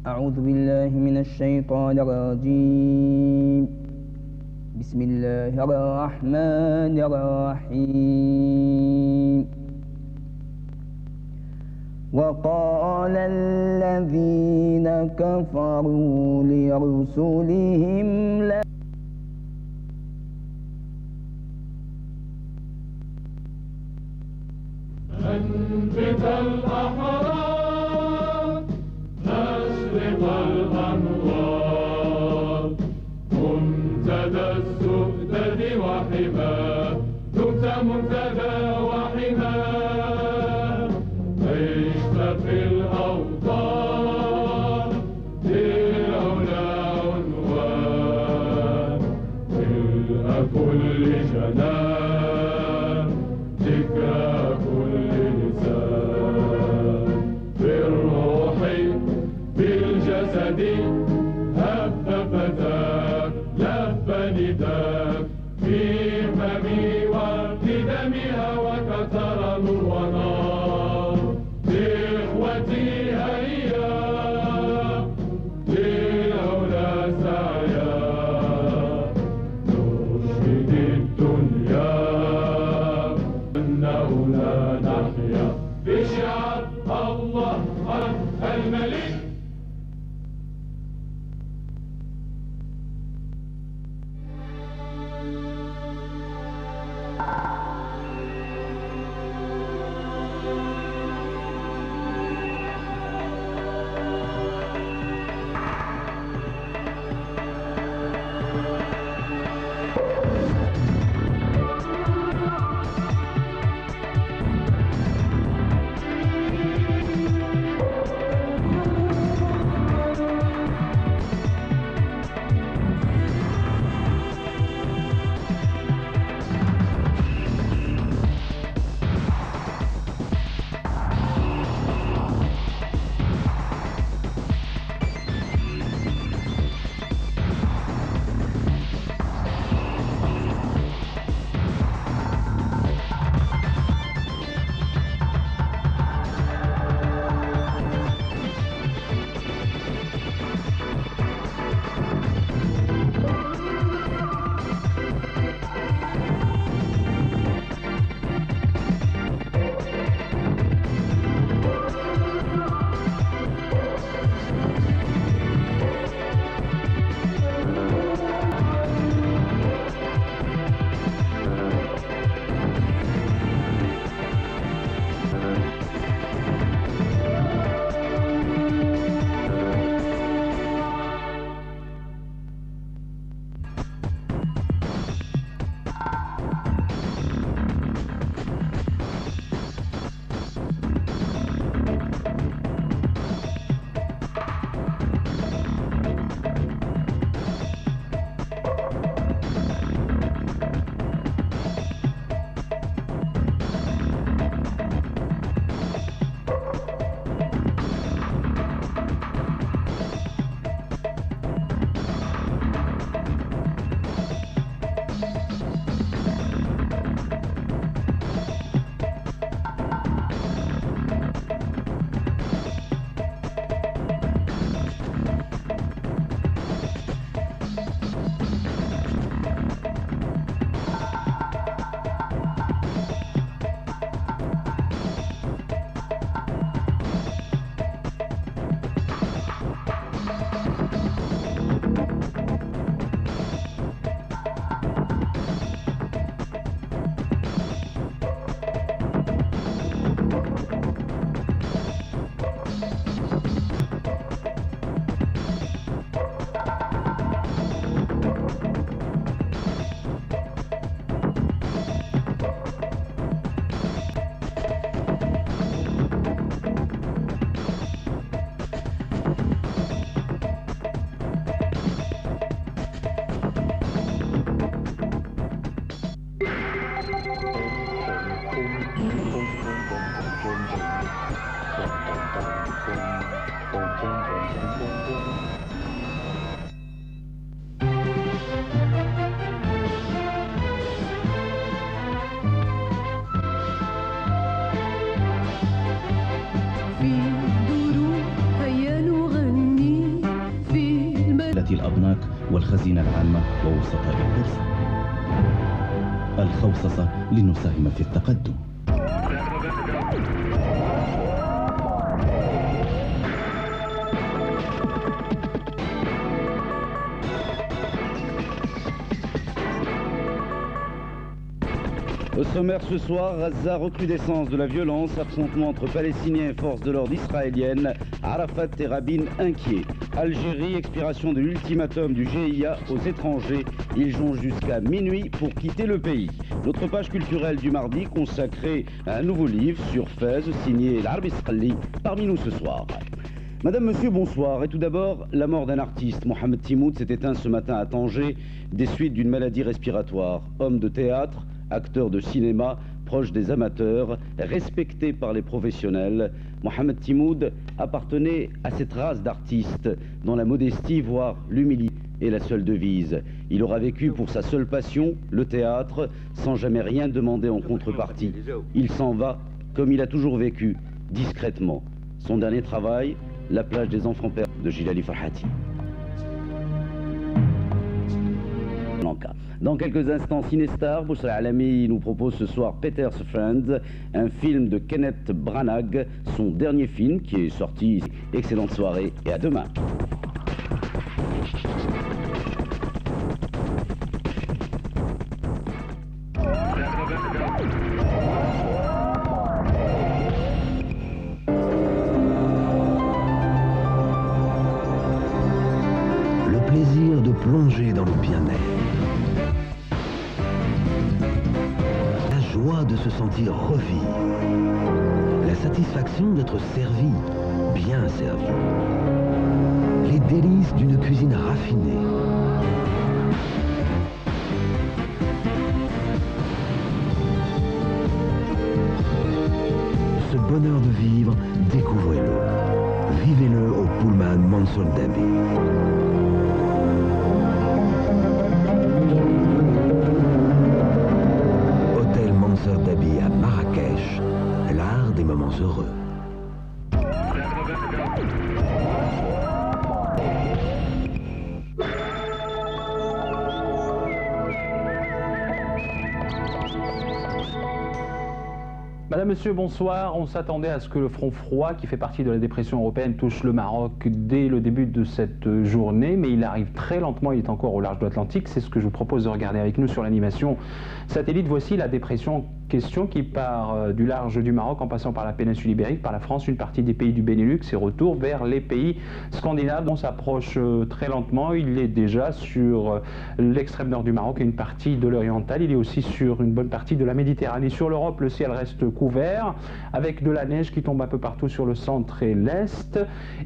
أعوذ بالله من الشيطان الرجيم. بسم الله الرحمن الرحيم. وقال الذين كفروا لرسلهم أنبت الأحرار نشرق الأنوار منتدى السؤدد وحماه دمت منتدى وحماه عشت في الأوطان لولا عنوان ملء كل جنان ذكرى كل لسان بالروح بالجسد الأبناك والخزينة العامة ووسطاء البورصة. الخوصصة لنساهم في التقدم. Au sommaire ce soir, Gaza, recrudescence de la violence, affrontement entre Palestiniens et forces de l'ordre israéliennes, Arafat et Rabin inquiets. Algérie, expiration de l'ultimatum du GIA aux étrangers. Ils jonchent jusqu'à minuit pour quitter le pays. Notre page culturelle du mardi consacrée à un nouveau livre sur Fès, signé l'Arbi Sqalli, parmi nous ce soir. Madame, Monsieur, bonsoir. Et tout d'abord, la mort d'un artiste. Mohamed Timoud s'est éteint ce matin à Tanger des suites d'une maladie respiratoire. Homme de théâtre, acteur de cinéma, proche des amateurs, respecté par les professionnels, Mohamed Timoud appartenait à cette race d'artistes dont la modestie, voire l'humilité, est la seule devise. Il aura vécu pour sa seule passion, le théâtre, sans jamais rien demander en contrepartie. Il s'en va, comme il a toujours vécu, discrètement. Son dernier travail, La plage des enfants perdus de Gilali Farhati. Dans quelques instants, Cinestar, Boussra Alami nous propose ce soir Peter's Friends, un film de Kenneth Branagh, son dernier film qui est sorti. Excellente soirée et à demain. Le plaisir de plonger dans le bien-être. Joie de se sentir revivre, la satisfaction d'être servi, bien servi, les délices d'une cuisine raffinée. Ce bonheur de vivre, découvrez-le. Vivez-le au Pullman Mansour Dabi. Mansour Dabi à Marrakech, l'art des moments heureux. Madame, Monsieur, bonsoir. On s'attendait à ce que le front froid, qui fait partie de la dépression européenne, touche le Maroc dès le début de cette journée, mais il arrive très lentement, il est encore au large de l'Atlantique. C'est ce que je vous propose de regarder avec nous sur l'animation satellite. Voici la dépression en question qui part du large du Maroc en passant par la péninsule ibérique, par la France, une partie des pays du Benelux et retour vers les pays scandinaves. On s'approche très lentement. Il est déjà sur l'extrême nord du Maroc et une partie de l'oriental. Il est aussi sur une bonne partie de la Méditerranée. Sur l'Europe, le ciel reste couvert avec de la neige qui tombe un peu partout sur le centre et l'est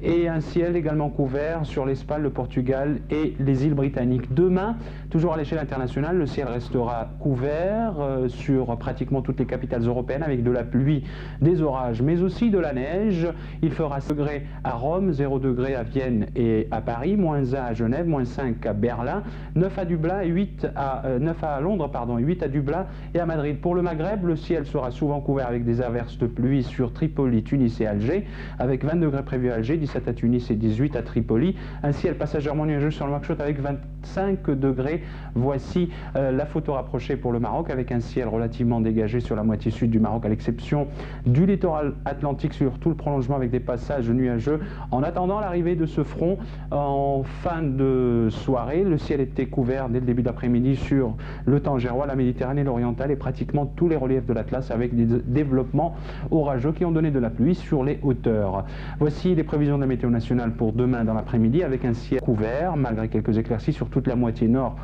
et un ciel également couvert sur l'Espagne, le Portugal et les îles britanniques. Demain, toujours à l'échelle internationale, le ciel restera couvert sur pratiquement toutes les capitales européennes avec de la pluie, des orages mais aussi de la neige. Il fera 6 degrés à Rome, 0 degrés à Vienne et à Paris, -1 à Genève, -5 à Berlin, 9 à Dublin et 8 à Londres, pardon, 8 à Dublin et à Madrid. Pour le Maghreb, le ciel sera souvent couvert avec des averses de pluie sur Tripoli, Tunis et Alger, avec 20 degrés prévus à Alger, 17 à Tunis et 18 à Tripoli. Un ciel passagèrement nuageux sur le Nouakchott avec 25 degrés. Voici la photo rapprochée pour le Maroc avec un ciel relativement dégagé sur la moitié sud du Maroc, à l'exception du littoral atlantique sur tout le prolongement avec des passages nuageux. En attendant l'arrivée de ce front en fin de soirée, le ciel était couvert dès le début d'après-midi sur le Tangérois, la Méditerranée, l'orientale et pratiquement tous les reliefs de l'Atlas avec des développements orageux qui ont donné de la pluie sur les hauteurs. Voici les prévisions de la météo nationale pour demain dans l'après-midi avec un ciel couvert malgré quelques éclaircies sur toute la moitié nord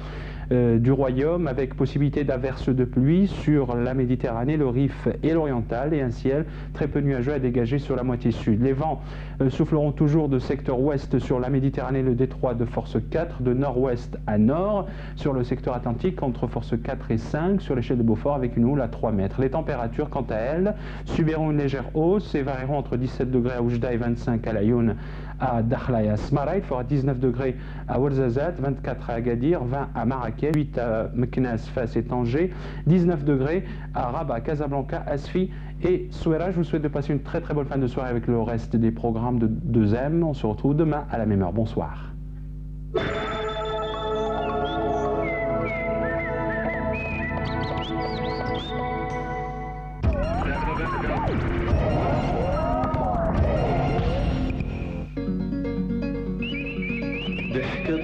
du royaume avec possibilité d'averses de pluie sur la Méditerranée, le Rif et l'oriental et un ciel très peu nuageux à dégager sur la moitié sud. Les vents souffleront toujours de secteur ouest sur la Méditerranée, le détroit de force 4, de nord-ouest à nord sur le secteur atlantique entre force 4 et 5 sur l'échelle de Beaufort avec une houle à 3 mètres. Les températures quant à elles subiront une légère hausse et varieront entre 17 degrés à Oujda et 25 à Laayoune, à Dakhla et à Smara. Il fera 19 degrés à Ouarzazate, 24 à Agadir, 20 à Marrakech, 8 à Meknès, Fès et Tanger, 19 degrés à Rabat, Casablanca, Asfi et Souera. Je vous souhaite de passer une très bonne fin de soirée avec le reste des programmes de 2M. On se retrouve demain à la même heure. Bonsoir.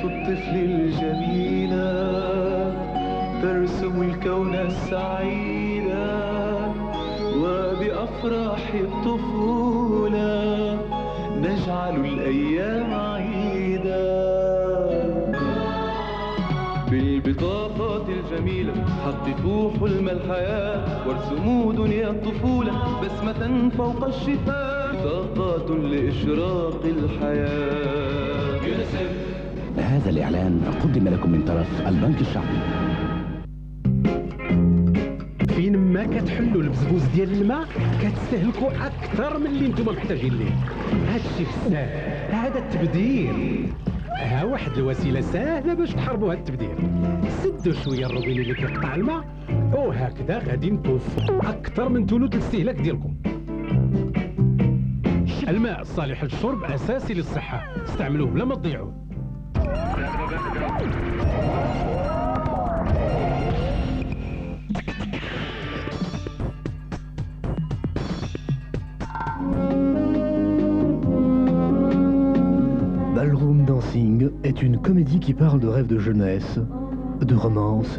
الطفل الجميلة ترسم الكون السعيدة وبأفراح الطفولة نجعل الأيام عيدة بالبطاقات الجميلة حققوا حلم الحياة وارسموا دنيا الطفولة بسمة فوق الشفاه بطاقات لإشراق الحياة. هذا الإعلان قدم لكم من طرف البنك الشعبي. فين ما كتحلوا البزبوز ديال الماء كتستهلكوا اكثر من اللي نتوما محتاجين ليه. هادشي بزاف، هذا التبديل. ها واحد الوسيله سهله باش تحاربوا هاد التبديل. سدوا شويه الروبيني اللي كيقطع الماء وهكذا غادي نتوفروا اكثر من ثلث الاستهلاك ديالكم. الماء الصالح للشرب اساسي للصحه، استعملوه بلا ما تضيعوه. Ballroom Dancing est une comédie qui parle de rêves de jeunesse, de romance